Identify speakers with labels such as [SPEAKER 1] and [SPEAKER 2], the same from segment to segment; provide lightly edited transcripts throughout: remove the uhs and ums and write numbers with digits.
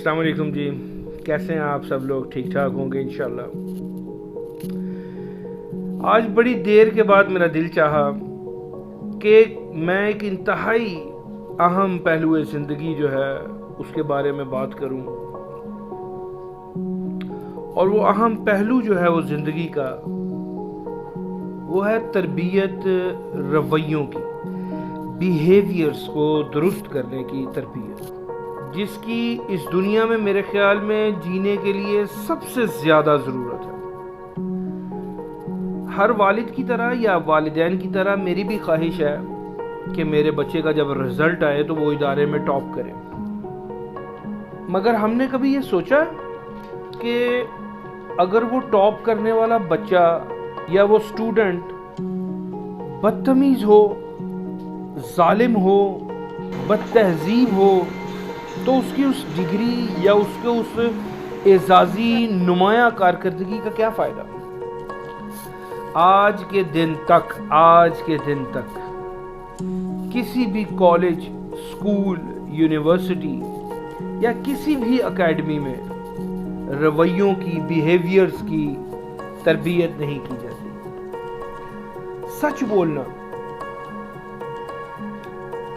[SPEAKER 1] अस्सलाम वालेकुम जी, कैसे हैं आप सब लोग? ठीक ठाक होंगे इंशाल्लाह। आज बड़ी देर के बाद मेरा दिल चाहा कि मैं एक इंतहाई अहम पहलू ज़िंदगी जो है उसके बारे में बात करूं, और वो अहम पहलू जो है वो ज़िंदगी का वो है तरबियत रवैयों की, बिहेवियर्स को दुरुस्त करने की तरबियत, जिसकी इस दुनिया में मेरे ख्याल में जीने के लिए सबसे ज़्यादा ज़रूरत है। हर वालिद की तरह या वालिदैन की तरह मेरी भी ख्वाहिश है कि मेरे बच्चे का जब रिज़ल्ट आए तो वो इदारे में टॉप करे, मगर हमने कभी ये सोचा कि अगर वो टॉप करने वाला बच्चा या वो स्टूडेंट बदतमीज़ हो, जालिम हो, बदतहज़ीब हो, तो उसकी उस डिग्री या उसके उस एजाज़ी नुमाया कारकर्दगी का क्या फ़ायदा? आज के दिन तक किसी भी कॉलेज, स्कूल, यूनिवर्सिटी या किसी भी एकेडमी में रवैयों की, बिहेवियर्स की तरबियत नहीं की जाती। सच बोलना,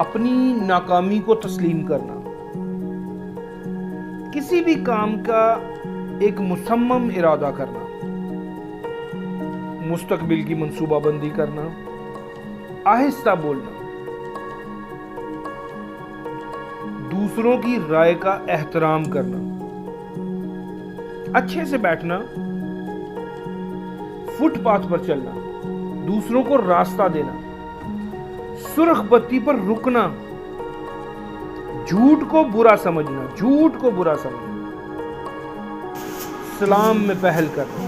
[SPEAKER 1] अपनी नाकामी को तस्लीम करना, किसी भी काम का एक मुसम्मम इरादा करना, मुस्तकबिल की मंसूबाबंदी करना, आहिस्ता बोलना, दूसरों की राय का एहतराम करना, अच्छे से बैठना, फुटपाथ पर चलना, दूसरों को रास्ता देना, सुर्ख बत्ती पर रुकना, झूठ को बुरा समझना, सलाम में पहल करना,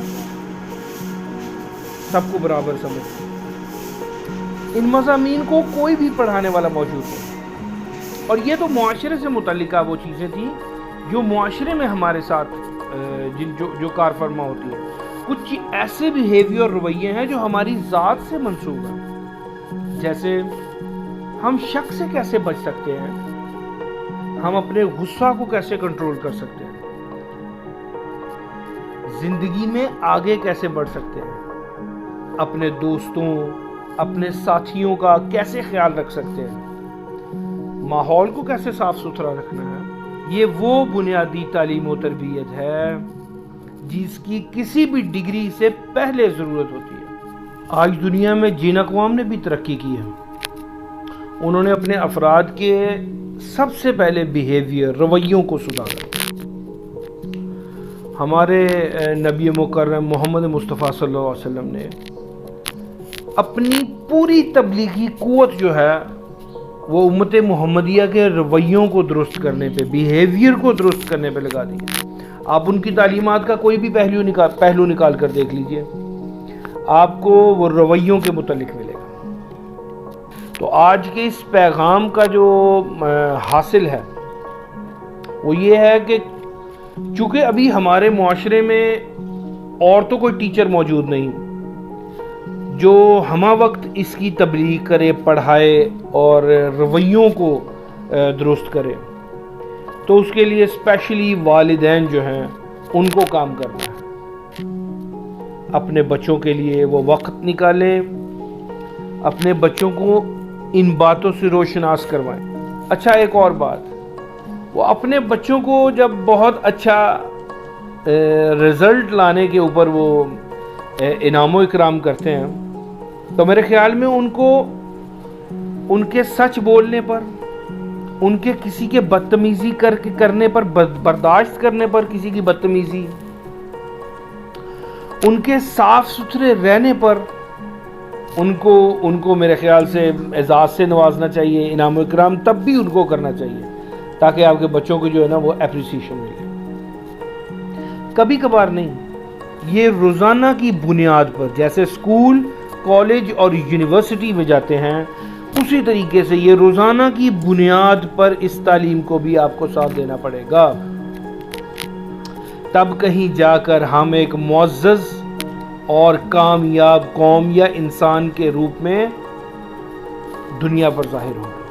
[SPEAKER 1] सबको बराबर समझना। इन मज़ामीन को कोई भी पढ़ाने वाला मौजूद है, और ये तो मुआशरे से मुतल्लिका वो चीज़ें थी जो मुआशरे में हमारे साथ जो कार फरमा होती है। कुछ ऐसे बिहेवियर रवैये हैं जो हमारी ज़ात से मंसूब हैं, जैसे हम शक से कैसे बच सकते हैं, हम अपने गुस्सा को कैसे कंट्रोल कर सकते हैं, जिंदगी में आगे कैसे बढ़ सकते हैं, अपने दोस्तों, अपने साथियों का कैसे ख्याल रख सकते हैं, माहौल को कैसे साफ सुथरा रखना है। ये वो बुनियादी तालीम और तरबियत है जिसकी किसी भी डिग्री से पहले ज़रूरत होती है। आज दुनिया में जिन अक़वाम ने भी तरक्की की है, उन्होंने अपने अफराद के सबसे पहले बिहेवियर, रवैयों को सुधारा। हमारे नबी मुकर्रम मोहम्मद मुस्तफ़ा सल्लल्लाहु अलैहि वसल्लम ने अपनी पूरी तबलीगी कुव्वत जो है वो उम्मत मुहम्मदिया के रवैयों को दुरुस्त करने पे, बिहेवियर को दुरुस्त करने पे लगा दी है। आप उनकी तालीमात का कोई भी पहलू निकाल कर देख लीजिए, आपको वो रवैयों के मुतल्लिक मिलेगा। तो आज के इस पैगाम का जो हासिल है वो ये है कि चूँकि अभी हमारे मुआशरे में और तो कोई टीचर मौजूद नहीं जो हमा वक्त इसकी तबलीग करे, पढ़ाए और रवैयों को दुरुस्त करे, तो उसके लिए स्पेशली वालिदैन जो हैं उनको काम करना है। अपने बच्चों के लिए वो वक्त निकालें, अपने बच्चों को इन बातों से रोशनास करवाएं। अच्छा, एक और बात, वो अपने बच्चों को जब बहुत अच्छा रिज़ल्ट लाने के ऊपर वो इनाम इकराम करते हैं, तो मेरे ख्याल में उनको उनके सच बोलने पर, उनके किसी के बदतमीज़ी करने पर, बर्दाश्त करने पर किसी की बदतमीज़ी, उनके साफ सुथरे रहने पर उनको मेरे ख्याल से एजाज़ से नवाजना चाहिए, इनाम इकराम तब भी उनको करना चाहिए, ताकि आपके बच्चों को जो है ना वो एप्रिसिएशन मिले। कभी कभार नहीं, ये रोज़ाना की बुनियाद पर, जैसे स्कूल, कॉलेज और यूनिवर्सिटी में जाते हैं, उसी तरीके से ये रोज़ाना की बुनियाद पर इस तालीम को भी आपको साथ देना पड़ेगा। तब कहीं जाकर हम एक मुअज़्ज़ज़ और कामयाब कौम या इंसान के रूप में दुनिया पर ज़ाहिर होंगे।